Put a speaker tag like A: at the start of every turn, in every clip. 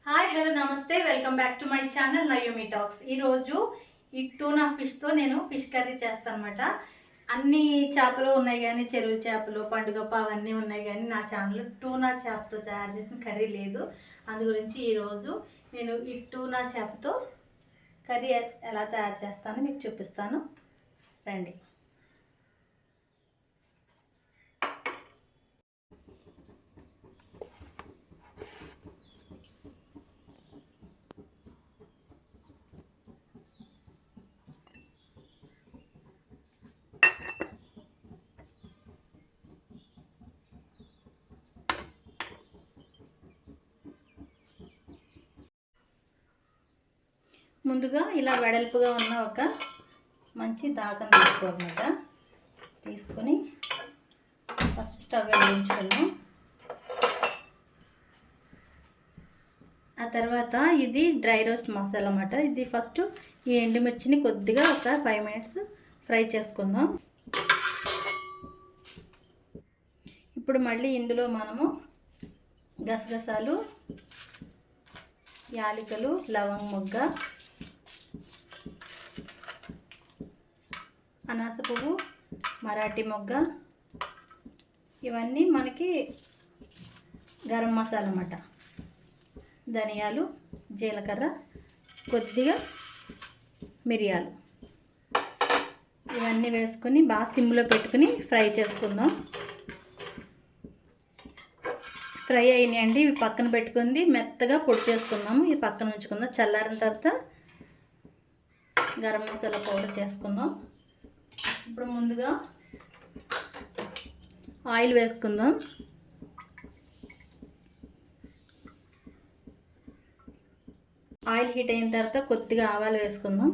A: Hi hello నమస్తే, welcome back to my channel Naomi talks. ఈరోజు ఈ టూనా ఫిష్తో నేను ఫిష్ కర్రీ చేస్తాను అనమాట. అన్ని చేపలు ఉన్నాయి కానీ చెరువు చేపలు పండుగప్ప అవన్నీ ఉన్నాయి కానీ నా ఛానల్లో టూనా చేపతో తయారు చేసిన కర్రీ లేదు. అందు గురించి ఈరోజు నేను ఈ టూనా చేపతో కర్రీ ఎలా తయారు చేస్తానో మీకు చూపిస్తాను, రండి. ముందుగా ఇలా వెడల్పుగా ఉన్న ఒక మంచి దాకం తీసుకోవాలన్నమాట. తీసుకొని ఫస్ట్ స్టవ్ వెలిగించుకున్నాం. ఆ తర్వాత ఇది డ్రై రోస్ట్ మసాలా అన్నమాట. ఇది ఫస్ట్ ఈ ఎండుమిర్చిని కొద్దిగా ఒక 5 మినిట్స్ ఫ్రై చేసుకుందాం. ఇప్పుడు మళ్ళీ ఇందులో మనము గసగసాలు, యాలకులు, లవంగ మొగ్గ, అనాస పువ్వు, మరాఠీ మొగ్గ, ఇవన్నీ మనకి గరం మసాలా అన్నమాట. ధనియాలు, జీలకర్ర, కొద్దిగా మిరియాలు, ఇవన్నీ వేసుకొని బాగా సిమ్లో పెట్టుకుని ఫ్రై చేసుకుందాం. ఫ్రై అయినాయండి, ఇవి పక్కన పెట్టుకుంది మెత్తగా పొడి చేసుకుందాము. ఇది పక్కన ఉంచుకుందాం. చల్లారిన తర్వాత గరం మసాలా పౌడర్ చేసుకుందాం. ఇప్పుడు ముందుగా ఆయిల్ వేసుకుందాం. ఆయిల్ హీట్ అయిన తర్వాత కొద్దిగా ఆవాలు వేసుకుందాం.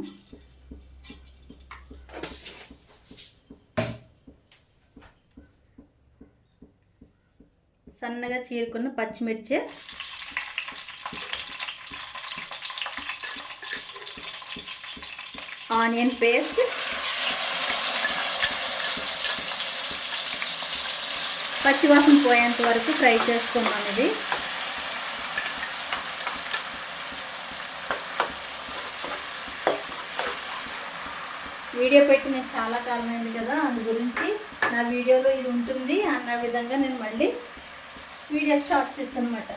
A: సన్నగా చీరుకున్న పచ్చిమిర్చి, ఆనియన్ పేస్ట్, పచ్చివాసన పోయేంత వరకు ఫ్రై చేసుకున్నాం. ఇది వీడియో పెట్టి నేను చాలా కాలం అయింది కదా, అందు గురించి నా వీడియోలో ఇది ఉంటుంది అన్న విధంగా నేను మళ్ళీ వీడియో స్టార్ట్ చేస్తాను అన్నమాట.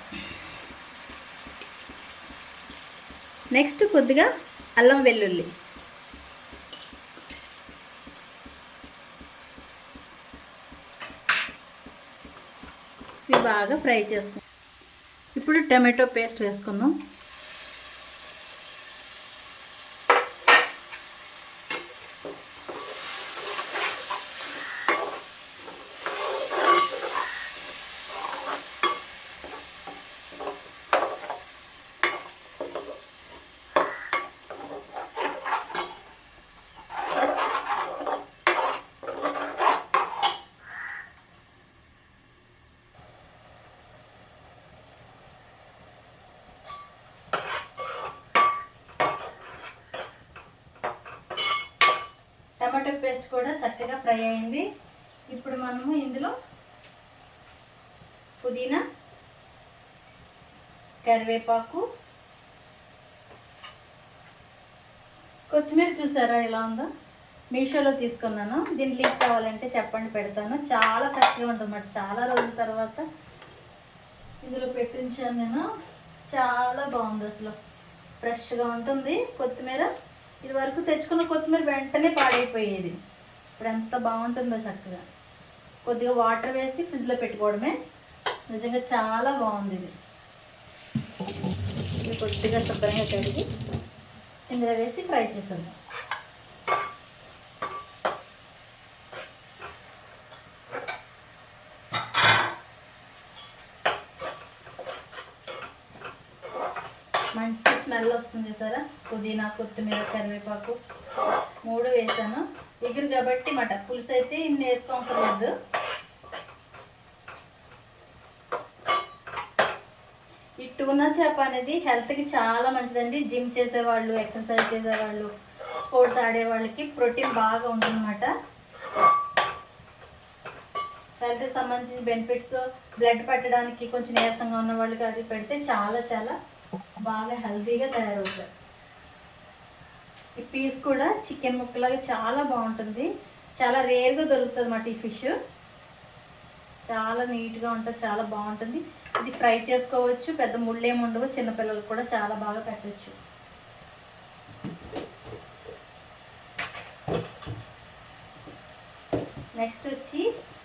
A: నెక్స్ట్ కొద్దిగా అల్లం వెల్లుల్లి, ఇవి బాగా ఫ్రై చేసుకుందాం. ఇప్పుడు టమాటో పేస్ట్ వేసుకుందాం. టమాటో పేస్ట్ కూడా చక్కగా ఫ్రై అయింది. ఇప్పుడు మనము ఇందులో పుదీనా, కరివేపాకు, కొత్తిమీర చూసారా ఎలా ఉందో, మీషోలో తీసుకున్నాను. దీని లింక్ కావాలంటే చెప్పండి, పెడతాను. చాలా ఫ్రెష్గా ఉంటుంది అన్నమాట. చాలా రోజుల తర్వాత ఇందులో పెట్టించాను నేను. చాలా బాగుంది, అసలు ఫ్రెష్గా ఉంటుంది కొత్తిమీర. ఇది వరకు తెచ్చుకున్న కొత్తిమీర వెంటనే పాడైపోయేది. ఇప్పుడు ఎంత బాగుంటుందో చక్కగా. కొద్దిగా వాటర్ వేసి ఫ్రిడ్జ్లో పెట్టుకోవడమే. నిజంగా చాలా బాగుంది ఇది. ఇది కొద్దిగా శుభ్రంగా కడిగి ఇందులో వేసి ఫ్రై చేసేద్దాం. మంచి స్మెల్ వస్తుంది సార్. పుదీనా, కొత్తిమీర, కరివేపాకు 3 వేసాను. ఎగురు కాబట్టి మాట పులుసు అయితే ఇన్ని వేసుకోవట్లేదు. ఈ టూనా చేప అనేది హెల్త్కి చాలా మంచిదండి. జిమ్ చేసేవాళ్ళు, ఎక్సర్సైజ్ చేసేవాళ్ళు, స్పోర్ట్స్ ఆడేవాళ్ళకి ప్రోటీన్ బాగా ఉంటుందన్నమాట. హెల్త్కి సంబంధించిన బెనిఫిట్స్, బ్లడ్ పట్టడానికి కొంచెం నీరసంగా ఉన్న వాళ్ళకి అది పెడితే చాలా చాలా బాగా హెల్తీగా తయారవుతాయి. ఈ పీస్ కూడా చికెన్ ముక్కలాగా చాలా బాగుంటుంది. చాలా రేర్గా దొరుకుతుంది అన్నమాట ఈ ఫిష్. చాలా నీట్గా ఉంటుంది, చాలా బాగుంటుంది. ఇది ఫ్రై చేసుకోవచ్చు, పెద్ద ముళ్ళేమి ఉండవు, చిన్నపిల్లలకు కూడా చాలా బాగా పెట్టచ్చు. నెక్స్ట్ వచ్చి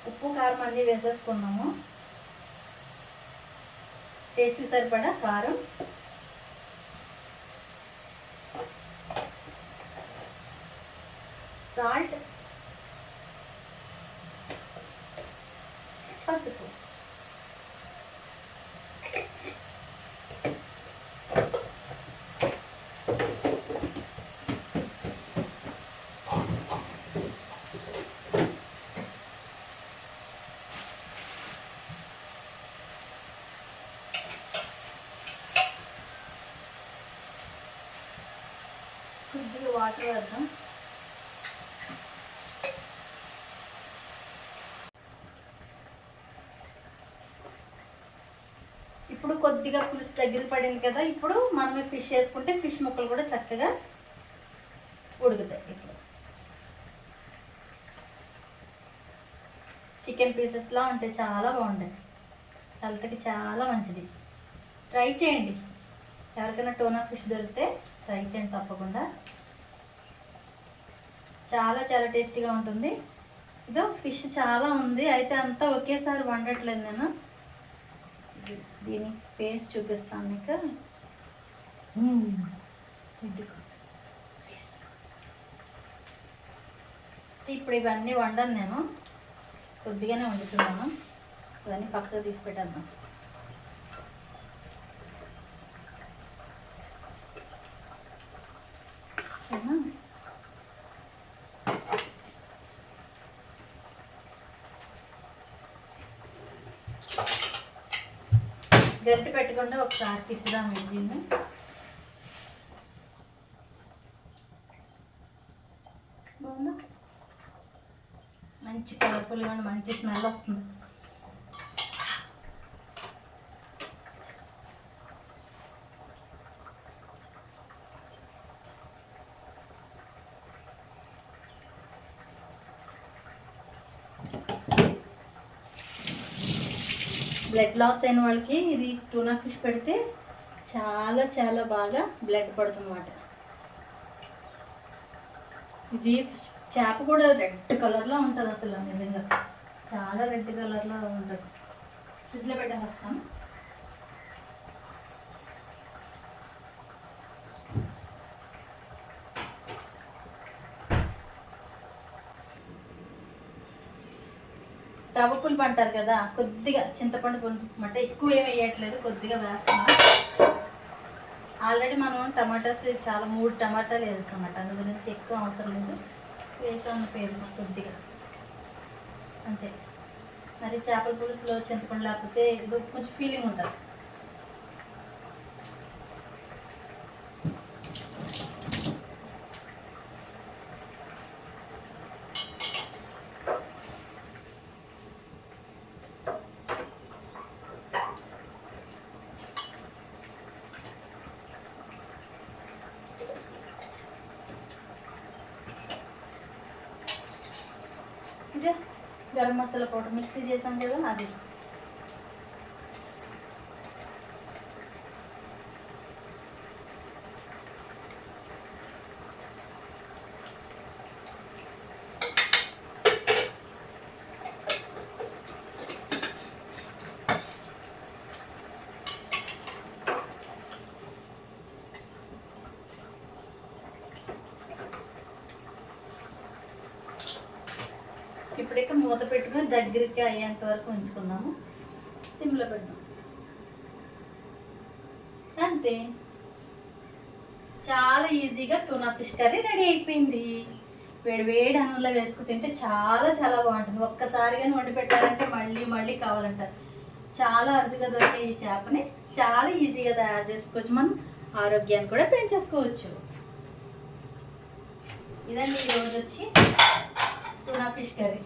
A: ఉప్పు కారం అన్నీ వేసేసుకున్నాము. టేస్ట్ సరిపడా కారం, సాల్ట్, పసుపు. కొద్దిగా వాటర్ వేద్దాం. ఇప్పుడు కొద్దిగా పులుసు దగ్గర పడింది కదా, ఇప్పుడు మనమే ఫిష్ వేసుకుంటే ఫిష్ ముక్కలు కూడా చక్కగా ఉడుకుతాయి. ఇప్పుడు చికెన్ పీసెస్లా ఉంటాయి, చాలా బాగుంటాయి, హెల్త్కి చాలా మంచిది. ట్రై చేయండి, ఎవరికైనా టోనా ఫిష్ దొరికితే ట్రై చేయండి తప్పకుండా. చాలా చాలా టేస్టీగా ఉంటుంది. ఇదో ఫిష్ చాలా ఉంది, అయితే అంతా ఒకేసారి వండట్లేదు నేను. దీని ఫేస్ చూపిస్తాను మీకు. ఇప్పుడు ఇవన్నీ వండను నేను, కొద్దిగానే వండుతున్నాను. ఇవన్నీ పక్కకు తీసి పెట్టేద్దాం. గట్టి పెట్టకుండా ఒకసారి తిప్పుదాం దీన్ని. బాగుందా? మంచి కలర్ఫుల్గా ఉండి మంచి స్మెల్ వస్తుంది. బ్లడ్ లాస్ అయిన వాళ్ళకి ఇది టూనా ఫిష్ పెడితే చాలా చాలా బాగా బ్లడ్ పడుతుంది అన్నమాట. ఇది చేప కూడా రెడ్ కలర్లో ఉంటుంది, అసలు నిజంగా చాలా రెడ్ కలర్లో ఉంటుంది. ఫ్రిడ్జ్లో పెట్టేస్తాను. రవ్వ పులుపు అంటారు కదా, కొద్దిగా చింతపండు పులుపు అంటే ఎక్కువ ఏమి వేయట్లేదు, కొద్దిగా వేస్తున్నాం. ఆల్రెడీ మనం టమాటాస్ చాలా 3 టమాటాలు వేస్తామన్నమాట, అందు గురించి ఎక్కువ అవసరం లేదు. వేసాను పేరు కొద్దిగా అంతే. మరి చేపల పులుసులో చింతపండు లేకపోతే ఇది కొంచెం ఫీలింగ్ ఉంటుంది. ఇదే గరం మసాలా పౌడర్ మిక్సీ చేసాం కదా, అది ఇప్పుడైతే మూత పెట్టుకుని దగ్గరికి అయ్యేంత వరకు ఉంచుకుందాము. సిమ్లో పెడదాం. అంతే, చాలా ఈజీగా టూనా ఫిష్ కర్రీ రెడీ అయిపోయింది. వేడి వేడి అన్నంలో వేసుకు తింటే చాలా చాలా బాగుంటుంది. ఒక్కసారిగానే వండి పెట్టాలంటే మళ్ళీ మళ్ళీ కావాలంటారు. చాలా అరుదుగా దొరికే ఈ చేపని చాలా ఈజీగా తయారు చేసుకోవచ్చు. మనం ఆరోగ్యాన్ని కూడా పెంచేసుకోవచ్చు. ఇదండి ఈరోజు వచ్చి టూనా ఫిష్ కర్రీ.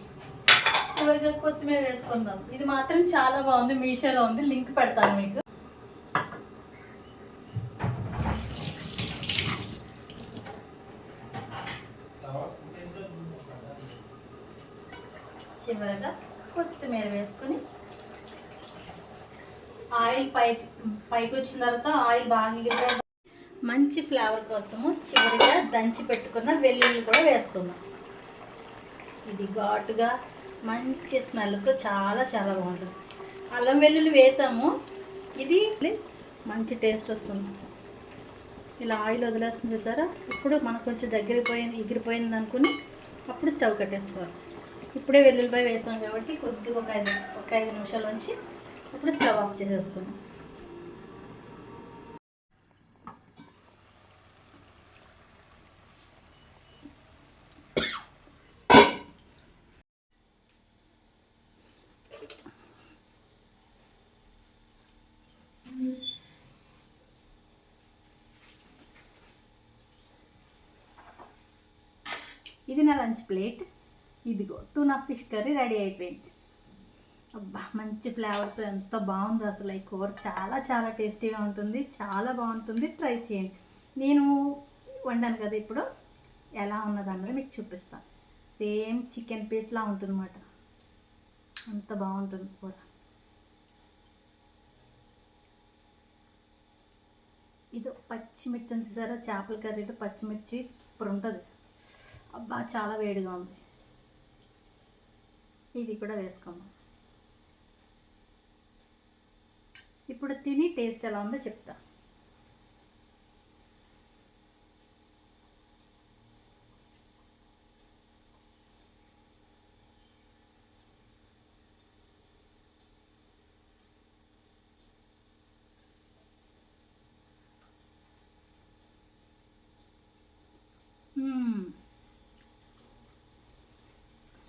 A: చివరిగా కొత్తిమీర వేసుకుందాం. ఇది మాత్రం చాలా బాగుంది, మీషోలో ఉంది, లింక్ పెడతాను మీకు. చివరగా కొత్తిమీర వేసుకొని ఆయిల్ పైకి వచ్చిన తర్వాత ఆయిల్ బాగా మంచి ఫ్లేవర్ కోసము చివరిగా దంచి పెట్టుకున్న వెల్లుల్లి కూడా వేసుకుందాం. ఇది ఘాటుగా మంచి స్మెల్తో చాలా చాలా బాగుంటుంది. అల్లం వెల్లుల్లి వేసాము, ఇది మంచి టేస్ట్ వస్తుంది. ఇలా ఆయిల్ వదిలేస్తుంది చూసారా. ఇప్పుడు మనకు కొంచెం ఎగిరిపోయింది అనుకుని అప్పుడు స్టవ్ కట్టేసుకోవాలి. ఇప్పుడే వెల్లుల్లిపాయ వేసాం కాబట్టి కొద్దిగా ఒక 5 నిమిషాల నుంచి ఇప్పుడు స్టవ్ ఆఫ్ చేసేసుకున్నాం. ఇది నా లంచ్ ప్లేట్. ఇదిగో టూనా ఫిష్ కర్రీ రెడీ అయిపోయింది. అబ్బా మంచి ఫ్లేవర్తో ఎంత బాగుందో అసలు. ఈ కూర చాలా చాలా టేస్టీగా ఉంటుంది, చాలా బాగుంటుంది. ట్రై చేయండి. నేను వండాను కదా, ఇప్పుడు ఎలా ఉన్నది అన్నది మీకు చూపిస్తాను. సేమ్ చికెన్ పీస్లా ఉంటుందన్నమాట, అంత బాగుంటుంది కూర. ఇది పచ్చిమిర్చి చూసారా, చేపల కర్రీలో పచ్చిమిర్చి సూపర్ ఉంటుంది. అబ్బా చాలా వేడిగా ఉంది. ఇది కూడా వేసుకుందాం. ఇప్పుడు తిని టేస్ట్ ఎలా ఉందో చెప్తా.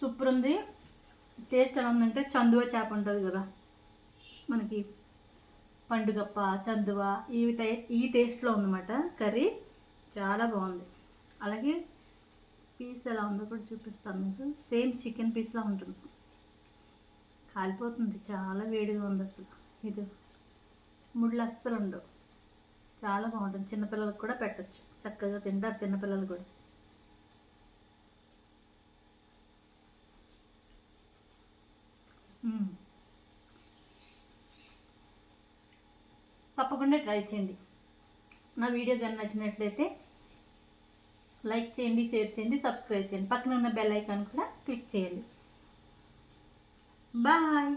A: సూపర్ ఉంది. టేస్ట్ ఎలా ఉందంటే చందువ చేప ఉంటుంది కదా మనకి, పండుగప్ప చందువ ఈ టేస్ట్లో ఉందన్నమాట కర్రీ. చాలా బాగుంది. అలాగే పీస్ ఎలా ఉందో కూడా చూపిస్తాను మీకు. సేమ్ చికెన్ పీస్లా ఉంటుంది. కాలిపోతుంది, చాలా వేడిగా ఉంది అసలు. ఇది ముళ్ళు అస్సలు ఉండవు, చాలా బాగుంటుంది. చిన్నపిల్లలకు కూడా పెట్టచ్చు, చక్కగా తింటారు చిన్నపిల్లలు కూడా. తప్పకుండా ట్రై చేయండి. నా వీడియో కానీ నచ్చినట్లయితే లైక్ చేయండి, షేర్ చేయండి, సబ్స్క్రైబ్ చేయండి. పక్కన ఉన్న బెల్ ఐకాన్ కూడా క్లిక్ చేయండి. బాయ్.